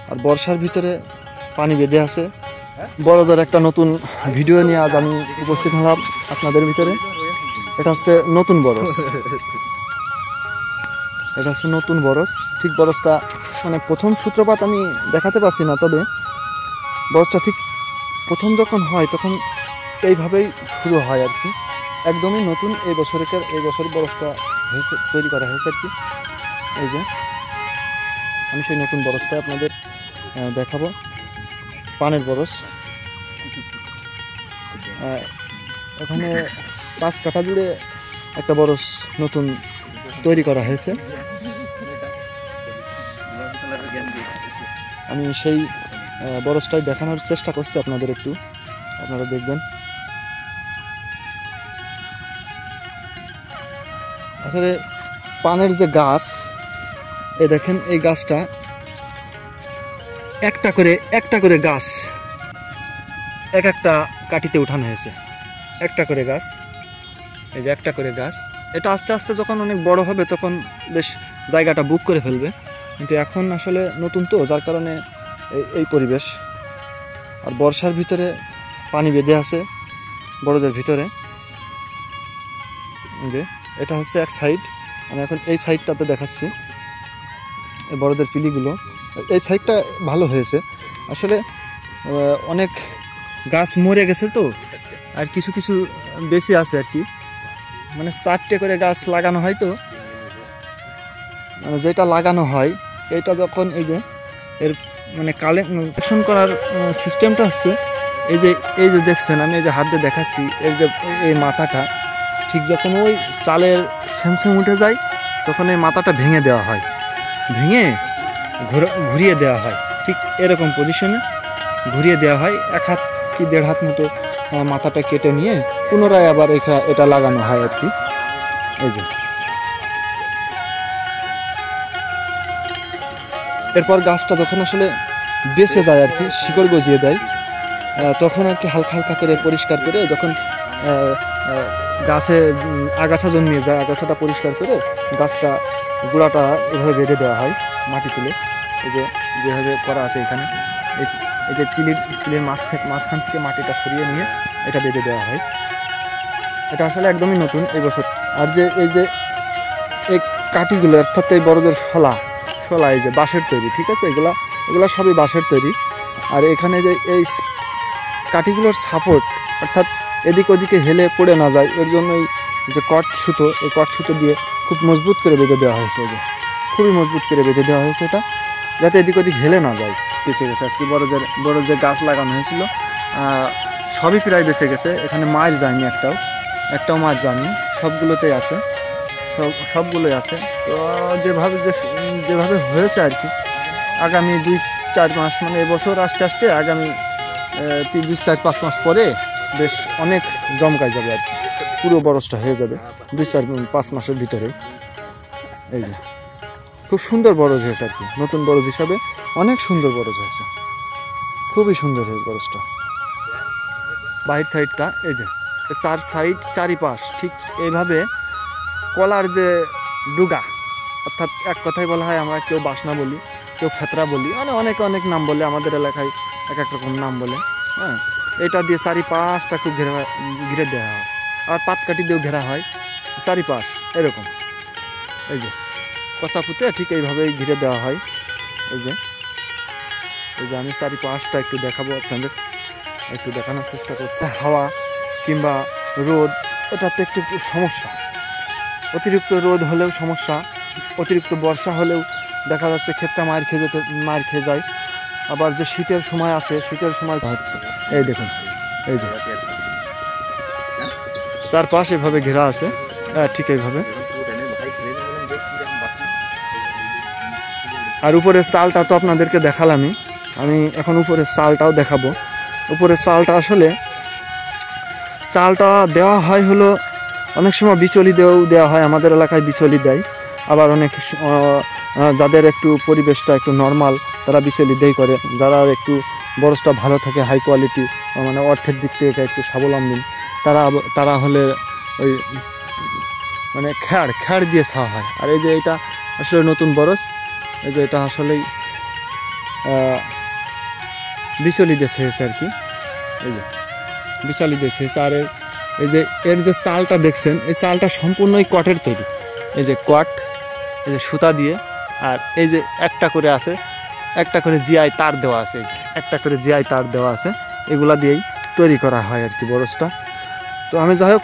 আর বর্ষার ভিতরে পানি বেঁধে আছে। বড়দের একটা নতুন ভিডিও নিয়ে আজ আমি উপস্থিত হলাম আপনাদের ভিতরে। এটা হচ্ছে নতুন বরস, এটা হচ্ছে নতুন বরস। ঠিক বরসটা মানে প্রথম সূত্রপাত আমি দেখাতে পারছি না, তবে বরসটা ঠিক প্রথম যখন হয় তখন এইভাবেই শুরু হয় আর কি। একদমই নতুন এই বছর বরসটা হয়েছে, তৈরি করা হয়েছে আর কি। এই যে আমি সেই নতুন বরসটা আপনাদের দেখাবো। পানের বরস, ওখানে 5 কাঠা জুড়ে একটা বরস নতুন তৈরি করা হয়েছে। আমি সেই বরসটাই দেখানোর চেষ্টা করছি আপনাদের, একটু আপনারা দেখবেন। আসলে পানের যে গাছ, এই দেখেন এই গাছটা একটা করে গাছ একটা কাটিতে উঠানো হয়েছে, একটা করে গাছ। এই যে একটা করে গাছ, এটা আস্তে আস্তে যখন অনেক বড় হবে তখন বেশ জায়গাটা বুক করে ফেলবে, কিন্তু এখন আসলে নতুন তো, যার কারণে এই পরিবেশ। আর বর্ষার ভিতরে পানি বেঁধে আছে বড়দের ভিতরে। যে এটা হচ্ছে এক সাইড, আমি এখন এই সাইডটাতে দেখাচ্ছি এই বড়দের পিলিগুলো। এই সাইডটা ভালো হয়েছে আসলে, অনেক গাছ মরে গেছে তো, আর কিছু কিছু বেশি আছে আর কি। মানে 4টে করে গাছ লাগানো হয় তো, মানে যেটা লাগানো হয় এটা যখন এই যে এর মানে কালেকশন করার সিস্টেমটা হচ্ছে এই যে দেখছেন, আমি এই যে হাত দিয়ে দেখাচ্ছি, এর যে এই মাথাটা ঠিক যখন ওই চালের স্যামস্যাম উঠে যায় তখন এই মাথাটা ভেঙে দেওয়া হয়, ভেঙে ঘুরিয়ে দেওয়া হয়, ঠিক এরকম পজিশনে ঘুরিয়ে দেওয়া হয়। 1 হাত কি 1.5 হাত মতো মাথাটা কেটে নিয়ে পুনরায় আবার এটা লাগানো হয় আর কি। এই যে এরপর গাছটা যখন আসলে বেঁচে যায় আর কি, শিকড় গজিয়ে দেয়, তখন আর কি হালকা হালকা করে পরিষ্কার করে, যখন গাছে আগাছা জন্মিয়ে যায়, আগাছাটা পরিষ্কার করে গাছটা গোড়াটা এভাবে বেঁধে দেওয়া হয় মাটি তুলে। এই যে যেভাবে করা আছে এখানে, এই যে পিলের মাঝখান থেকে মাটিটা সরিয়ে নিয়ে এটা বেঁধে দেওয়া হয়। এটা আসলে একদমই নতুন এই বছর। আর যে এই কাঠিগুলো, অর্থাৎ এই বড়দের শলা এই যে বাঁশের তৈরি, ঠিক আছে, এগুলা সবই বাঁশের তৈরি। আর এখানে যে এই কাঠিগুলোর সাপোর্ট, অর্থাৎ এদিক ওদিকে হেলে পড়ে না যায়, এর জন্য এই যে এই কট সুতো দিয়ে খুব মজবুত করে বেঁধে দেওয়া হয়েছে। এই যে খুবই মজবুত করে বেঁধে দেওয়া হয়েছে এটা, যাতে এদিক ওদিক হেলে না যায়। বেঁচে গেছে আজকে বড় যে গাছ লাগানো হয়েছিল সবই প্রায় বেঁচে গেছে। এখানে মার যায়নি, একটাও মার যায়নি, সবগুলোতেই আছে, সবগুলোই আছে। তো যেভাবে হয়েছে আর কি, আগামী 2-4 মাস, মানে এবছর আস্তে আস্তে আগামী 2-4-5 মাস পরে বেশ অনেক জমকায় যাবে আর কি, পুরো বরসটা হয়ে যাবে 2-4-5 মাসের ভিতরে। এই যে খুব সুন্দর বরজ হয়েছে আর কি, নতুন বরজ হিসাবে অনেক সুন্দর বরজ হয়েছে, খুবই সুন্দর হয়েছে বরজটা। বাহির সাইডটা এই যে 4 সাইড চারিপাশ ঠিক এইভাবে কলার যে ডুগা, অর্থাৎ এক কথায় বলা হয়, আমরা কেউ বাসনা বলি, কেউ ফেতরা বলি, মানে অনেক নাম বলে, আমাদের এলাকায় এক রকম নাম বলে। হ্যাঁ, এটা দিয়ে চারিপাশটা খুব ঘিরে দেওয়া হয়, আর পাতকাঠি দিয়েও ঘেরা হয় চারিপাশ এরকম। এই যে কষা ফুটে ঠিক এইভাবেই ঘিরে দেওয়া হয়। এই যে আমি চারিপাশটা একটু দেখাবো আপনাদের, একটু দেখানোর চেষ্টা করছি। হাওয়া কিংবা রোদ, এটাতে একটু সমস্যা, অতিরিক্ত রোদ হলেও সমস্যা, অতিরিক্ত বর্ষা হলেও দেখা যাচ্ছে ক্ষেতটা মার খেয়ে যায়। আবার যে শীতের সময় আসে, শীতের সময় হচ্ছে এই দেখুন, এই যে চারপাশ এভাবে ঘেরা আছে, ঠিক এইভাবে। আর উপরের চালটা তো আপনাদেরকে দেখালামই, আমি এখন উপরের চালটাও দেখাবো। উপরের চালটা আসলে দেওয়া হয় হলো, অনেক সময় বিচলি দেওয়া হয়, আমাদের এলাকায় বিচলি দেয়। আবার অনেক যাদের একটু পরিবেশটা একটু নর্মাল, তারা বিচলি দেয় করে। যারা একটু বরসটা ভালো থাকে, হাই কোয়ালিটি, মানে অর্থের দিক থেকে একটু স্বাবলম্বী, তারা হলে ওই মানে খ্যাড় দিয়ে ছাওয়া হয়। আর এই যে এটা আসলে নতুন বরস, এই যে এটা আসলেই বিচলি দিয়ে ছেয়েছে আর কি। এই যে বিচলি দিয়ে ছেয়েছে। আর এই যে এর যে চালটা দেখছেন, এই চালটা সম্পূর্ণই কটের তৈরি। এই যে কট, এই যে সুতা দিয়ে, আর এই যে একটা করে আছে, একটা করে জিআই তার দেওয়া আছে, এই যে একটা করে জিআই তার দেওয়া আছে, এগুলা দিয়েই তৈরি করা হয় আর কি বরজটা। তো আমি যাই হোক